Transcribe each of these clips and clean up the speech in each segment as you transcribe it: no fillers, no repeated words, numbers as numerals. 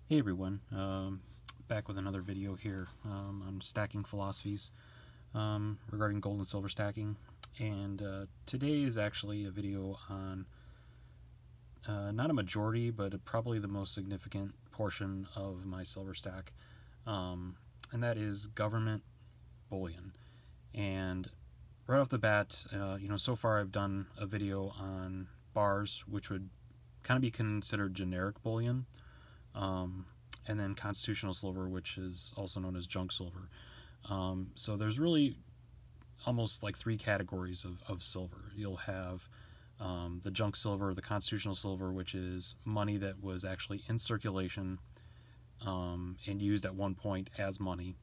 Hey everyone, back with another video here on stacking philosophies regarding gold and silver stacking. And today is actually a video on not a majority, but probably the most significant portion of my silver stack, and that is government bullion. And right off the bat, so far I've done a video on bars, which would kind of be considered generic bullion. And then constitutional silver, which is also known as junk silver. So there's really almost like three categories of silver. You'll have the junk silver, the constitutional silver, which is money that was actually in circulation and used at one point as money.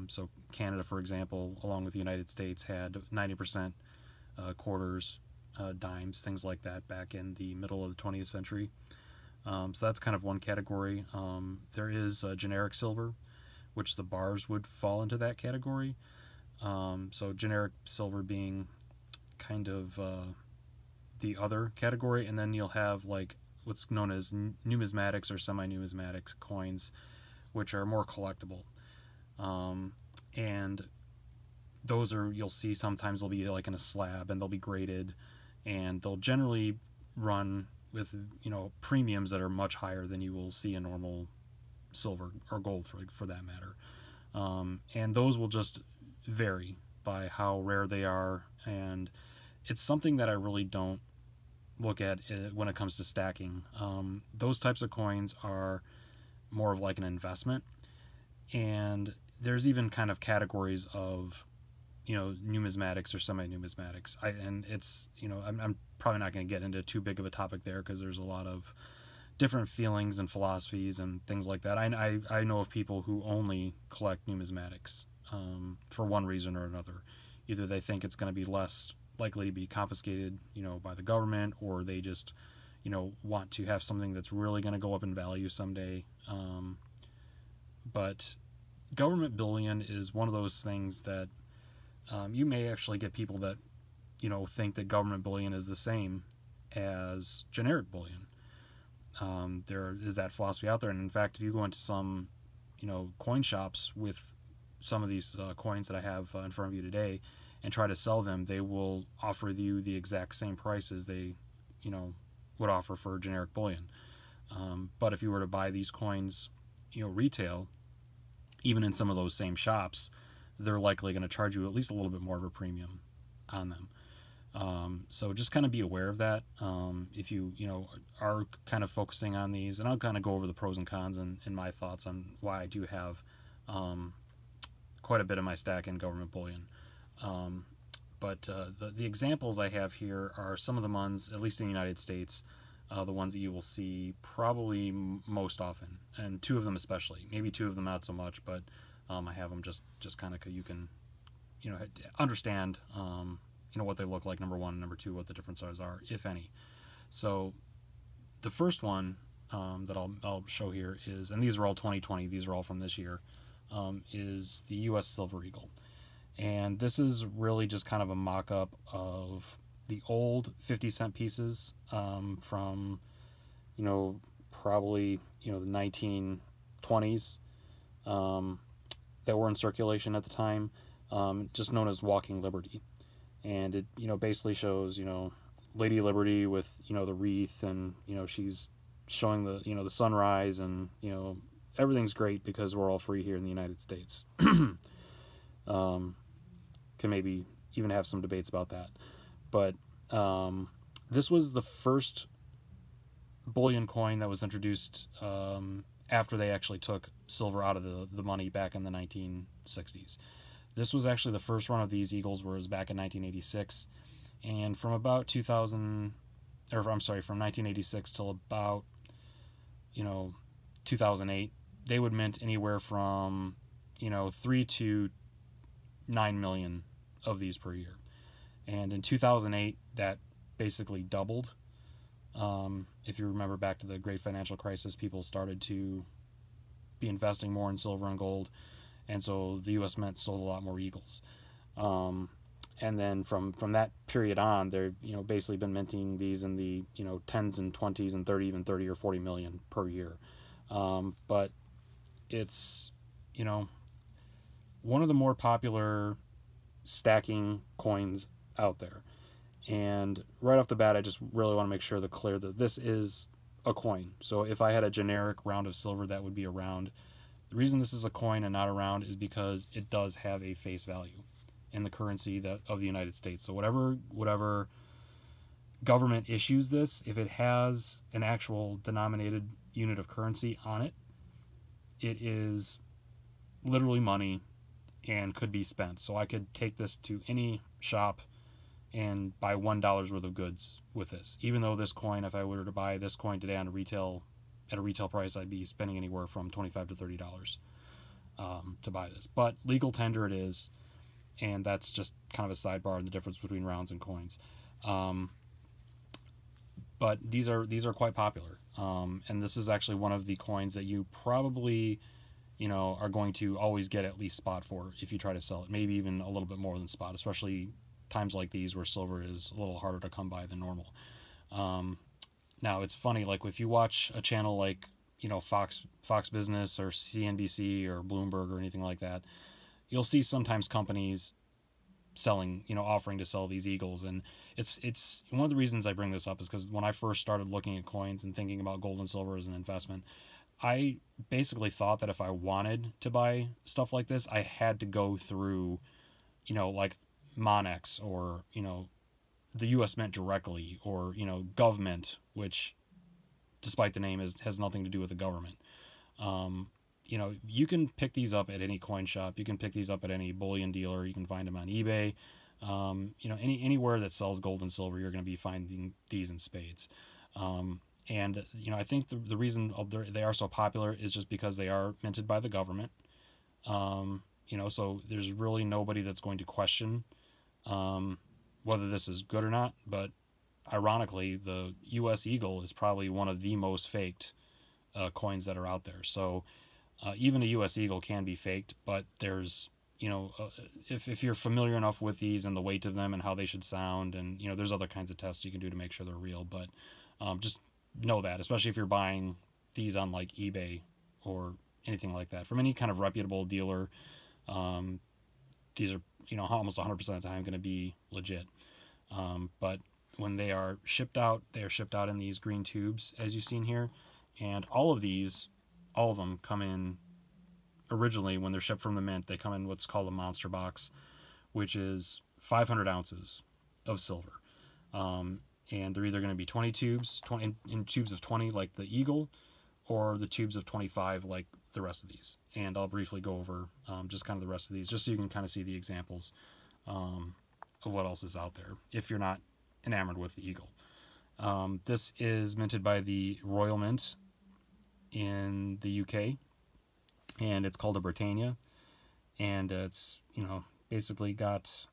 So Canada, for example, along with the United States, had 90% quarters, dimes, things like that back in the middle of the 20th century. So that's kind of one category. There is generic silver, which the bars would fall into that category. So generic silver being kind of the other category, and then you'll have like what's known as numismatics or semi-numismatics coins, which are more collectible. And those are, you'll see sometimes they'll be like in a slab and they'll be graded, and they'll generally run with premiums that are much higher than you will see in normal silver or gold for that matter. And those will just vary by how rare they are, and it's something that I really don't look at when it comes to stacking. Those types of coins are more of like an investment, and there's even kind of categories of numismatics or semi-numismatics. And it's, I'm probably not going to get into too big of a topic there because there's a lot of different feelings and philosophies and things like that. I know of people who only collect numismatics for one reason or another. Either they think it's going to be less likely to be confiscated, by the government, or they just, want to have something that's really going to go up in value someday. But government bullion is one of those things that you may actually get people that think that government bullion is the same as generic bullion. There is that philosophy out there, and in fact, if you go into some coin shops with some of these coins that I have in front of you today and try to sell them, they will offer you the exact same price as they would offer for generic bullion. But if you were to buy these coins retail, even in some of those same shops, they're likely going to charge you at least a little bit more of a premium on them. So just kind of be aware of that. If you are kind of focusing on these, and I'll kind of go over the pros and cons and my thoughts on why I do have quite a bit of my stack in government bullion. But the examples I have here are some of the ones, at least in the United States, the ones that you will see probably most often, and two of them especially. Maybe two of them not so much, but I have them just kind of you can understand what they look like, number one, and number two, what the differences are, if any. So the first one that I'll show here is, and these are all 2020, these are all from this year, is the U.S. Silver Eagle. And this is really just kind of a mock-up of the old 50-cent pieces from probably the 1920s that were in circulation at the time, just known as Walking Liberty. And it basically shows Lady Liberty with the wreath, and she's showing the the sunrise, and everything's great because we're all free here in the United States. Can maybe even have some debates about that, but this was the first bullion coin that was introduced after they actually took silver out of the money back in the 1960s. This was actually the first run of these Eagles, was back in 1986, and from about 1986 till about 2008, they would mint anywhere from 3 to 9 million of these per year. And in 2008, that basically doubled. If you remember back to the Great Financial Crisis, people started to be investing more in silver and gold, and so the U.S. Mint sold a lot more Eagles. And then from that period on, they're basically been minting these in the 10s and 20s and 30, even 30 or 40 million per year. But it's, you know, one of the more popular stacking coins out there. And right off the bat, I just really want to make sure that clear that this is a coin. So if I had a generic round of silver, that would be a round. The reason this is a coin and not a round is because it does have a face value in the currency that of the United States. So whatever government issues this, if it has an actual denominated unit of currency on it, it is literally money and could be spent. So I could take this to any shop and buy $1 worth of goods with this. Even though this coin, if I were to buy this coin today on a retail price, I'd be spending anywhere from $25 to $30 to buy this. But legal tender it is, and that's just kind of a sidebar in the difference between rounds and coins. But these are quite popular, and this is actually one of the coins that you probably, are going to always get at least spot for if you try to sell it. Maybe even a little bit more than spot, especially times like these where silver is a little harder to come by than normal. Now it's funny, like if you watch a channel like Fox Business or CNBC or Bloomberg or anything like that, you'll see sometimes companies selling, offering to sell these eagles. And it's one of the reasons I bring this up is because when I first started looking at coins and thinking about gold and silver as an investment, I basically thought that if I wanted to buy stuff like this, I had to go through, like Monex or, the U.S. Mint directly, or, government, which despite the name has nothing to do with the government. You can pick these up at any coin shop. You can pick these up at any bullion dealer. You can find them on eBay. Anywhere that sells gold and silver, you're going to be finding these in spades. And I think the reason they are so popular is just because they are minted by the government. So there's really nobody that's going to question whether this is good or not. But ironically, the U.S. Eagle is probably one of the most faked coins that are out there. So even a U.S. Eagle can be faked, but there's, if you're familiar enough with these and the weight of them and how they should sound, and, there's other kinds of tests you can do to make sure they're real. But just know that, especially if you're buying these on like eBay or anything like that from any kind of reputable dealer, these are, almost 100% of the time going to be legit. But when they are shipped out in these green tubes, as you've seen here. And all of them come in originally when they're shipped from the mint. They come in what's called a monster box, which is 500 ounces of silver. And they're either going to be 20 tubes, in tubes of 20 like the Eagle, or the tubes of 25 like the rest of these. And I'll briefly go over just kind of the rest of these, just so you can kind of see the examples of what else is out there if you're not enamored with the Eagle. This is minted by the Royal Mint in the UK, and it's called a Britannia, and it's basically got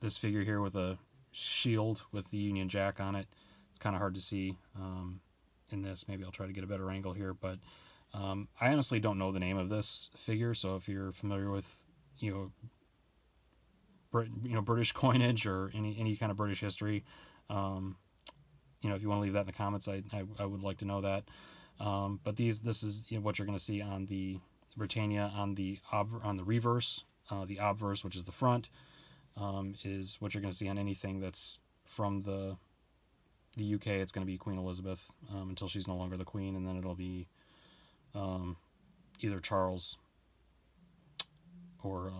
this figure here with a shield with the Union Jack on it. It's kind of hard to see in this. Maybe I'll try to get a better angle here, but I honestly don't know the name of this figure, so if you're familiar with British coinage or any kind of British history, if you want to leave that in the comments, I would like to know that. But this is what you're going to see on the Britannia. On the reverse, the obverse, which is the front, is what you're going to see on anything that's from the UK. It's going to be Queen Elizabeth until she's no longer the Queen, and then it'll be either Charles or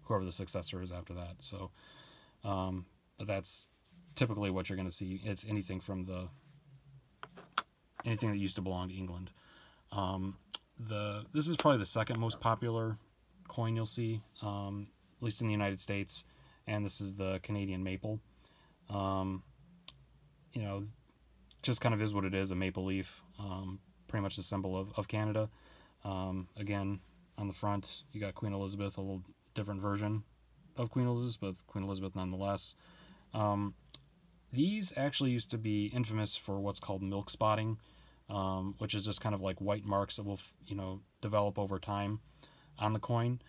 whoever the successor is after that. So, but that's typically what you're going to see. It's anything that used to belong to England. This is probably the second most popular coin you'll see, at least in the United States, and this is the Canadian maple. Just kind of is what it is, a maple leaf, pretty much the symbol of Canada. Again, on the front, you got Queen Elizabeth, a little different version of Queen Elizabeth nonetheless. These actually used to be infamous for what's called milk spotting, which is just kind of like white marks that will, develop over time on the coin.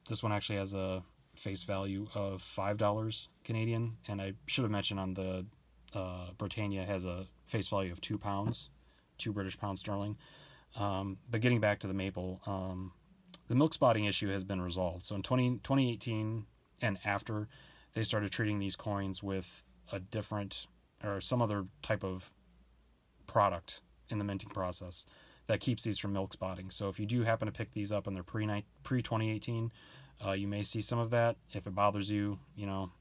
This one actually has a face value of $5 Canadian, and I should have mentioned on the Britannia has a face value of £2, 2 British pounds sterling. But getting back to the maple, the milk spotting issue has been resolved. So in 2018 and after, they started treating these coins with a different or some other type of product in the minting process that keeps these from milk spotting. So if you do happen to pick these up and they're pre-2018, you may see some of that. If it bothers you, you know,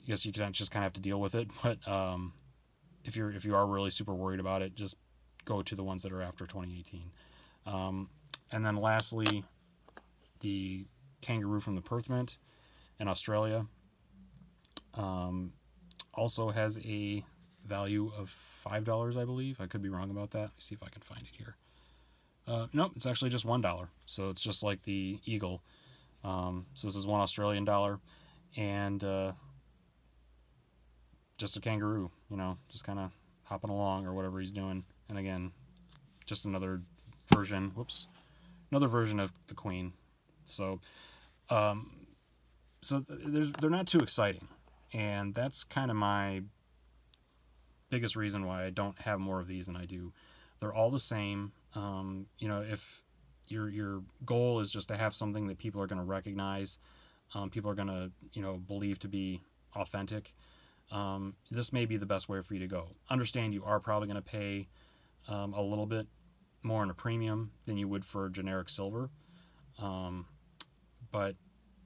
I guess you can just kind of have to deal with it. But if you are really super worried about it, just go to the ones that are after 2018. And then lastly, the kangaroo from the Perth Mint in Australia also has a value of $5, I believe. I could be wrong about that. Let me see if I can find it here. Nope, it's actually just $1. So it's just like the eagle. So this is $1 Australian, and just a kangaroo, you know, just kind of hopping along or whatever he's doing. And again, just another version. Whoops, another version of the Queen. So, they're not too exciting, and that's kind of my biggest reason why I don't have more of these than I do. They're all the same. You know, if your goal is just to have something that people are going to recognize, people are going to, you know, believe to be authentic, this may be the best way for you to go. Understand you are probably going to pay a little bit more in a premium than you would for generic silver, but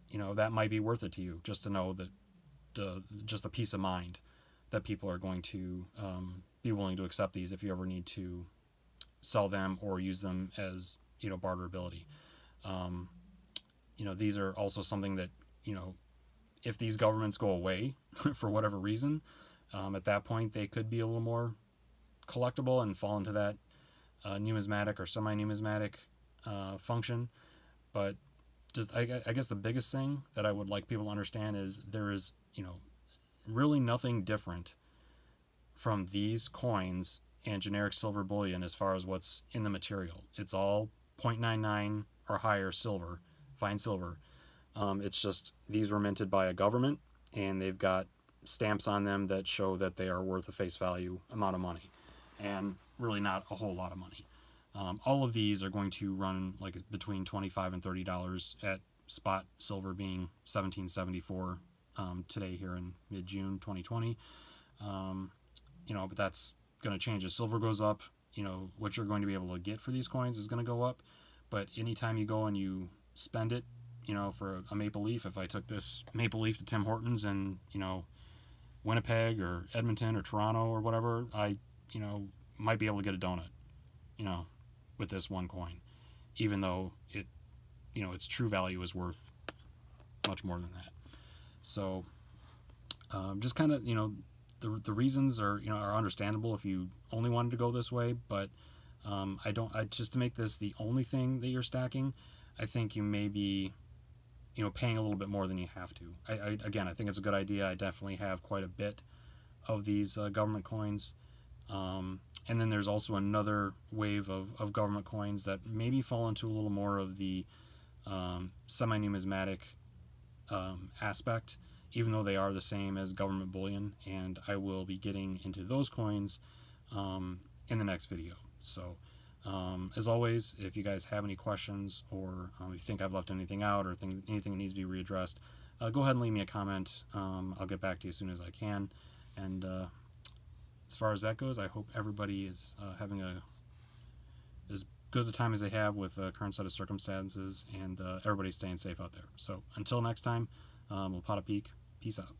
you know, that might be worth it to you, just to know that just the peace of mind that people are going to be willing to accept these if you ever need to sell them or use them as, you know, barterability. You know, these are also something that, you know, if these governments go away for whatever reason, at that point they could be a little more collectible and fall into that numismatic or semi-numismatic function. But just I guess the biggest thing that I would like people to understand is there is, you know, really nothing different from these coins and generic silver bullion as far as what's in the material. It's all 0.99 or higher silver, fine silver. It's just these were minted by a government, and they've got stamps on them that show that they are worth a face value amount of money, and really not a whole lot of money. All of these are going to run like between $25 and $30 at spot silver being $17.74 today here in mid-June 2020. You know, but that's going to change as silver goes up. You know, what you're going to be able to get for these coins is going to go up. But anytime you go and you spend it, you know, for a maple leaf, if I took this maple leaf to Tim Hortons in, you know, Winnipeg or Edmonton or Toronto or whatever, I, you know, might be able to get a donut, you know, with this one coin, even though it, you know, its true value is worth much more than that. So just kind of, you know, the reasons are, you know, are understandable if you only wanted to go this way, but just to make this the only thing that you're stacking, I think you may be, you know, paying a little bit more than you have to. Again, I think it's a good idea. I definitely have quite a bit of these government coins. And then there's also another wave of government coins that maybe fall into a little more of the semi-numismatic aspect, even though they are the same as government bullion, and I will be getting into those coins in the next video. So as always, if you guys have any questions, or you think I've left anything out, or anything that needs to be readdressed, go ahead and leave me a comment. I'll get back to you as soon as I can. And as far as that goes, I hope everybody is having as good a time as they have with the current set of circumstances, and everybody's staying safe out there. So until next time, we'll pot a peek. Peace out.